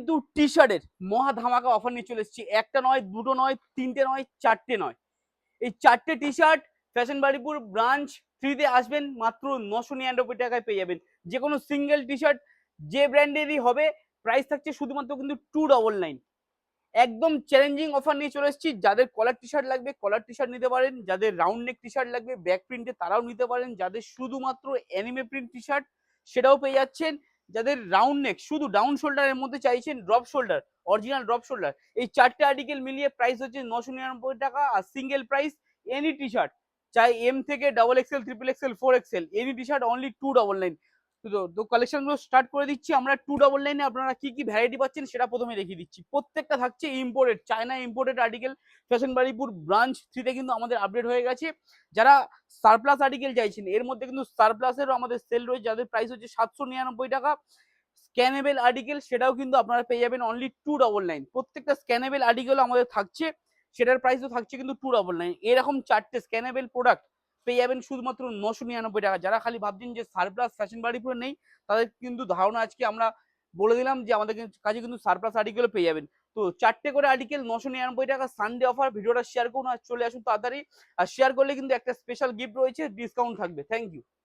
কিন্তু টি শার্টের মহা ধামাকা অফার নিয়ে চলে এসেছি। একটা নয়, দুটো নয়, তিনটে নয়, চারটে নয়, এই চারটে T shirt fashion Baripur branch 3-তে আসবেন, মাত্র 999 টাকায় পেয়ে যাবেন। যে কোনো সিঙ্গেল টি শার্ট যে ব্র্যান্ডেরই হবে, প্রাইস থাকছে শুধুমাত্র কিন্তু 299। একদম চ্যালেঞ্জিং অফার নিয়ে চলে এসেছি। যাদের কলার টি শার্ট লাগবে কলার টি শার্ট নিতে পারেন, যাদের রাউন্ড নেক টি শার্ট লাগবে ব্যাক প্রিন্টে তারাও নিতে পারেন, যাদের শুধুমাত্র অ্যানিমে প্রিন্ট টি শার্ট সেটাও পেয়ে যাচ্ছেন, যাদের রাউন্ড নেক শুধু ডাউন শোল্ডারের মধ্যে চাইছেন drop shoulder, original drop shoulder, এই চারটে আর্টিকেল মিলিয়ে প্রাইস হচ্ছে 999 টাকা। আর single price any T shirt, চাই এম থেকে double XL, triple XL, 4XL, any T shirt only 299। তো কালেকশন গুলো স্টার্ট করে দিচ্ছি আমরা। 299-এ আপনারা কি কি ভ্যারাইটি পাচ্ছেন সেটা প্রথমে দেখিয়ে দিচ্ছি। প্রত্যেকটা থাকছে imported, China imported article. Fashion Baripur branch 3-তে কিন্তু আমাদের আপডেট হয়ে গেছে। যারা সারপ্লাস আর্টিকেল চাইছেন, এর মধ্যে কিন্তু সারপ্লাসেরও আমাদের সেল রয়েছে, যাদের প্রাইস হচ্ছে 799 টাকা। স্ক্যানেবল আর্টিকেল সেটাও কিন্তু আপনারা পেয়ে যাবেন অনলি 299। প্রত্যেকটা স্ক্যানেবল আর্টিকেল আমাদের থাকছে, সেটার প্রাইসও থাকছে কিন্তু 299। এরকম চারটে স্ক্যানেবল প্রোডাক্ট পেয়ে যাবেন শুধুমাত্র 999 টাকা। যারা খালি ভাবছেন যে সারপ্লাস ফ্যাশন বাড়িপুরে নেই, তাদের কিন্তু ধারণা আজকে আমরা বলে দিলাম যে আমাদের কাছে কিন্তু সারপ্লাস আর্টিকেলও পেয়ে যাবেন। তো চারটে করে আর্টিকেল 999 টাকা, সানডে অফার। ভিডিওটা শেয়ার করুন আর চলে আসুন তাড়াতাড়ি। আর শেয়ার করলে কিন্তু একটা স্পেশাল গিফট রয়েছে, ডিসকাউন্ট থাকবে। Thank you.